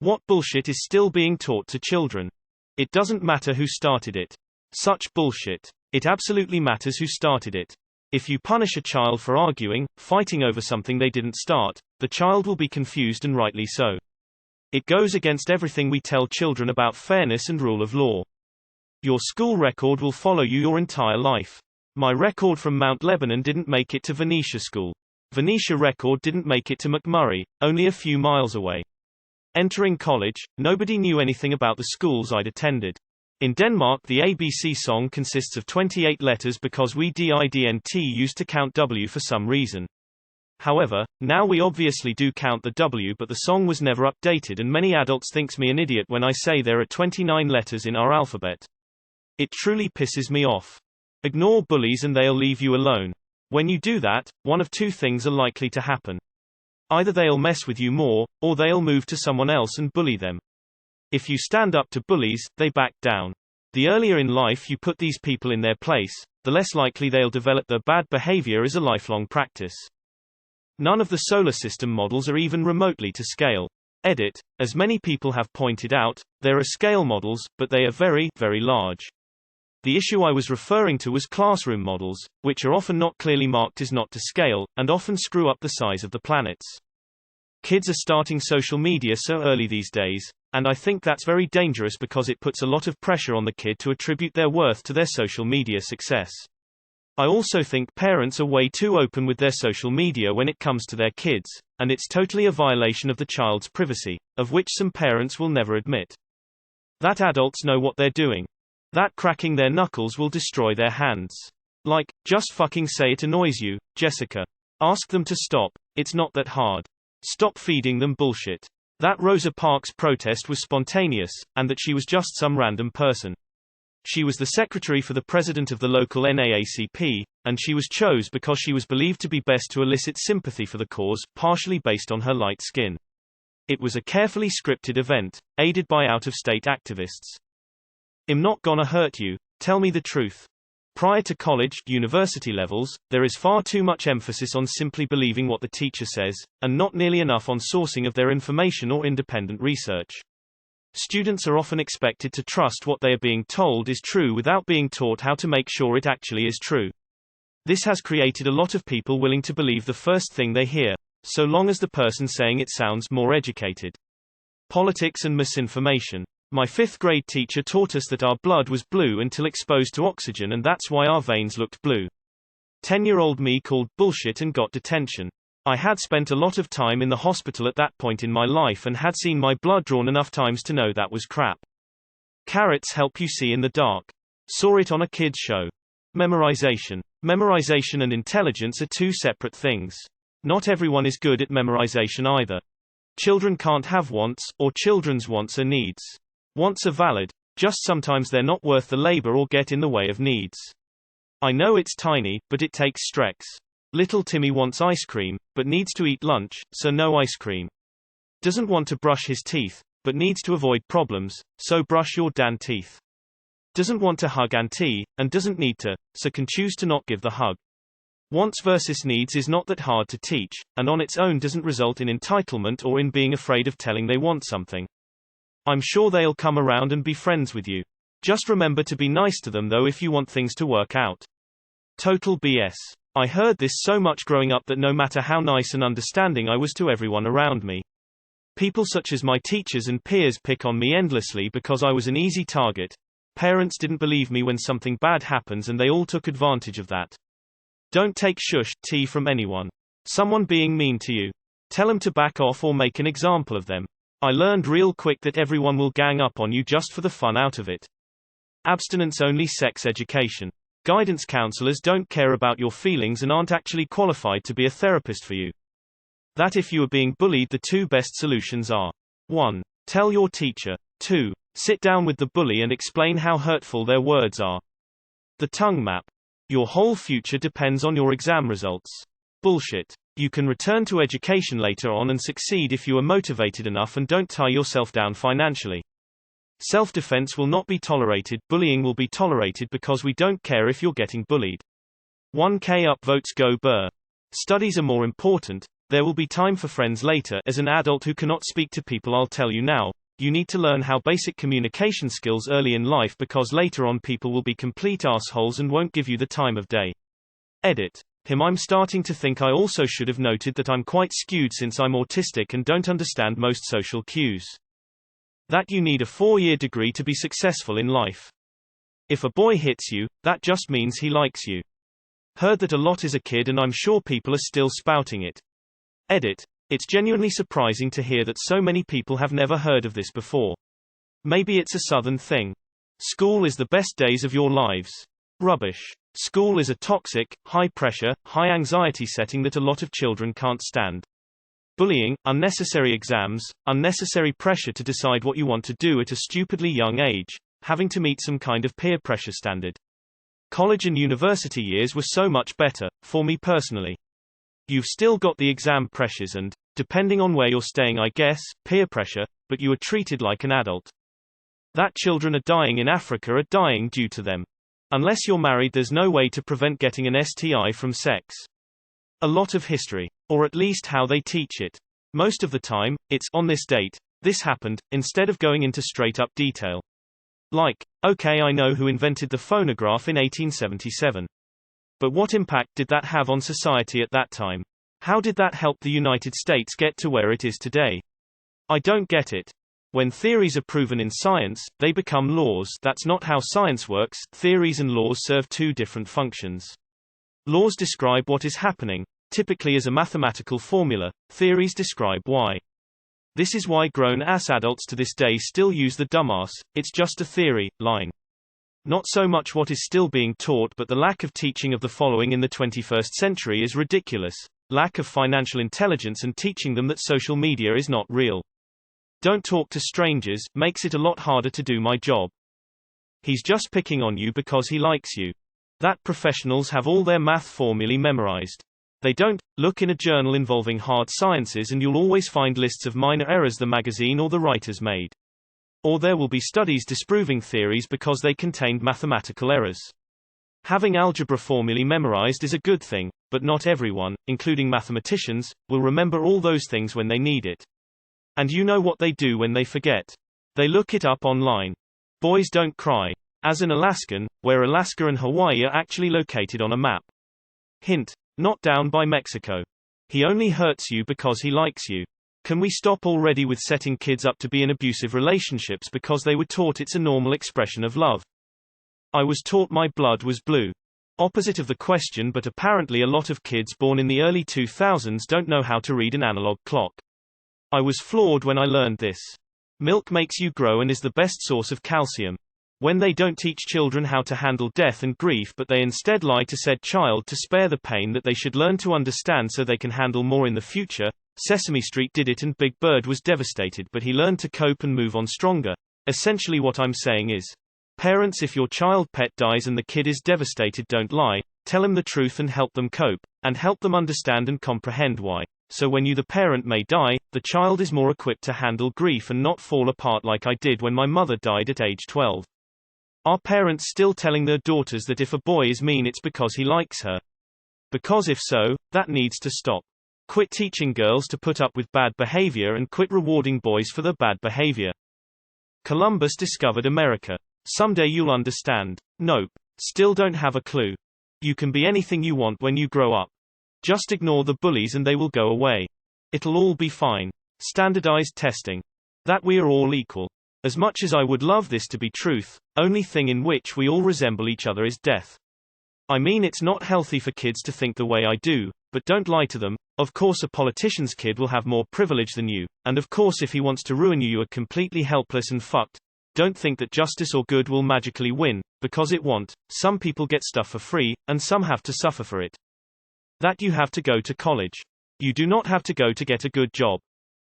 What bullshit is still being taught to children? It doesn't matter who started it. Such bullshit. It absolutely matters who started it. If you punish a child for arguing, fighting over something they didn't start, the child will be confused, and rightly so. It goes against everything we tell children about fairness and rule of law. Your school record will follow you your entire life. My record from Mount Lebanon didn't make it to Venetia School. Venetia record didn't make it to McMurray, only a few miles away. Entering college, nobody knew anything about the schools I'd attended. In Denmark, the ABC song consists of 28 letters because we didn't used to count W for some reason. However, now we obviously do count the W, but the song was never updated, and many adults thinks me an idiot when I say there are 29 letters in our alphabet. It truly pisses me off. Ignore bullies and they'll leave you alone. When you do that, one of two things are likely to happen. Either they'll mess with you more, or they'll move to someone else and bully them. If you stand up to bullies, they back down. The earlier in life you put these people in their place, the less likely they'll develop their bad behavior as a lifelong practice. None of the solar system models are even remotely to scale. Edit. As many people have pointed out, there are scale models, but they are very, very large. The issue I was referring to was classroom models, which are often not clearly marked as not to scale, and often screw up the size of the planets. Kids are starting social media so early these days, and I think that's very dangerous because it puts a lot of pressure on the kid to attribute their worth to their social media success. I also think parents are way too open with their social media when it comes to their kids, and it's totally a violation of the child's privacy, of which some parents will never admit. That adults know what they're doing. That cracking their knuckles will destroy their hands. Like, just fucking say it annoys you, Jessica. Ask them to stop. It's not that hard. Stop feeding them bullshit. That Rosa Parks protest was spontaneous, and that she was just some random person. She was the secretary for the president of the local NAACP, and she was chose because she was believed to be best to elicit sympathy for the cause, partially based on her light skin. It was a carefully scripted event, aided by out-of-state activists. I'm not gonna hurt you, tell me the truth. Prior to college, university levels, there is far too much emphasis on simply believing what the teacher says, and not nearly enough on sourcing of their information or independent research. Students are often expected to trust what they are being told is true without being taught how to make sure it actually is true. This has created a lot of people willing to believe the first thing they hear, so long as the person saying it sounds more educated. Politics and misinformation. My 5th grade teacher taught us that our blood was blue until exposed to oxygen, and that's why our veins looked blue. 10-year-old me called bullshit and got detention. I had spent a lot of time in the hospital at that point in my life and had seen my blood drawn enough times to know that was crap. Carrots help you see in the dark. Saw it on a kids show. Memorization. Memorization and intelligence are two separate things. Not everyone is good at memorization either. Children can't have wants, or children's wants are needs. Wants are valid, just sometimes they're not worth the labor or get in the way of needs. I know it's tiny, but it takes Strex. Little Timmy wants ice cream, but needs to eat lunch, so no ice cream. Doesn't want to brush his teeth, but needs to avoid problems, so brush your damn teeth. Doesn't want to hug auntie, and doesn't need to, so can choose to not give the hug. Wants versus needs is not that hard to teach, and on its own doesn't result in entitlement or in being afraid of telling they want something. I'm sure they'll come around and be friends with you. Just remember to be nice to them though if you want things to work out. Total BS. I heard this so much growing up that no matter how nice and understanding I was to everyone around me, people such as my teachers and peers pick on me endlessly because I was an easy target. Parents didn't believe me when something bad happens and they all took advantage of that. Don't take shush tea from anyone. Someone being mean to you. Tell them to back off or make an example of them. I learned real quick that everyone will gang up on you just for the fun out of it. Abstinence-only sex education. Guidance counselors don't care about your feelings and aren't actually qualified to be a therapist for you. That if you are being bullied, the two best solutions are: 1. Tell your teacher. 2. Sit down with the bully and explain how hurtful their words are. The tongue map. Your whole future depends on your exam results. Bullshit. You can return to education later on and succeed if you are motivated enough and don't tie yourself down financially. Self-defense will not be tolerated, bullying will be tolerated because we don't care if you're getting bullied. 1K upvotes go Burr. Studies are more important. There will be time for friends later. As an adult who cannot speak to people, I'll tell you now, you need to learn how basic communication skills early in life, because later on people will be complete assholes and won't give you the time of day. Edit. I'm starting to think I also should have noted that I'm quite skewed since I'm autistic and don't understand most social cues. That you need a 4-year degree to be successful in life. If a boy hits you, that just means he likes you. Heard that a lot as a kid, and I'm sure people are still spouting it. Edit. It's genuinely surprising to hear that so many people have never heard of this before. Maybe it's a southern thing. School is the best days of your lives. Rubbish. School is a toxic, high-pressure, high-anxiety setting that a lot of children can't stand. Bullying, unnecessary exams, unnecessary pressure to decide what you want to do at a stupidly young age, having to meet some kind of peer pressure standard. College and university years were so much better, for me personally. You've still got the exam pressures and, depending on where you're staying, I guess, peer pressure, but you are treated like an adult. That children are dying in Africa are dying due to them. Unless you're married, there's no way to prevent getting an STI from sex. A lot of history. Or at least how they teach it. Most of the time, it's, on this date, this happened, instead of going into straight-up detail. Like, okay, I know who invented the phonograph in 1877. But what impact did that have on society at that time? How did that help the United States get to where it is today? I don't get it. When theories are proven in science, they become laws. That's not how science works. Theories and laws serve two different functions. Laws describe what is happening, typically as a mathematical formula. Theories describe why. This is why grown-ass adults to this day still use the dumbass, it's just a theory, line. Not so much what is still being taught, but the lack of teaching of the following in the 21st century is ridiculous. Lack of financial intelligence and teaching them that social media is not real. Don't talk to strangers, makes it a lot harder to do my job. He's just picking on you because he likes you. That professionals have all their math formulae memorized. They don't. Look in a journal involving hard sciences and you'll always find lists of minor errors the magazine or the writers made. Or there will be studies disproving theories because they contained mathematical errors. Having algebra formulae memorized is a good thing, but not everyone, including mathematicians, will remember all those things when they need it. And you know what they do when they forget? They look it up online. Boys don't cry. As an Alaskan, where Alaska and Hawaii are actually located on a map. Hint. Not down by Mexico. He only hurts you because he likes you. Can we stop already with setting kids up to be in abusive relationships because they were taught it's a normal expression of love? I was taught my blood was blue. Opposite of the question, but apparently a lot of kids born in the early 2000s don't know how to read an analog clock. I was floored when I learned this. Milk makes you grow and is the best source of calcium. When they don't teach children how to handle death and grief, but they instead lie to said child to spare the pain that they should learn to understand so they can handle more in the future. Sesame Street did it and Big Bird was devastated, but he learned to cope and move on stronger. Essentially what I'm saying is, parents, if your child pet dies and the kid is devastated, don't lie, tell him the truth and help them cope, and help them understand and comprehend why. So when you the parent may die, the child is more equipped to handle grief and not fall apart like I did when my mother died at age 12. Are parents still telling their daughters that if a boy is mean it's because he likes her? Because if so, that needs to stop. Quit teaching girls to put up with bad behavior and quit rewarding boys for their bad behavior. Columbus discovered America. Someday you'll understand. Nope. Still don't have a clue. You can be anything you want when you grow up. Just ignore the bullies and they will go away. It'll all be fine. Standardized testing. That we are all equal. As much as I would love this to be truth, only thing in which we all resemble each other is death. I mean, it's not healthy for kids to think the way I do, but don't lie to them. Of course a politician's kid will have more privilege than you, and of course if he wants to ruin you, you are completely helpless and fucked. Don't think that justice or good will magically win, because it won't. Some people get stuff for free, and some have to suffer for it. That you have to go to college. You do not have to go to get a good job.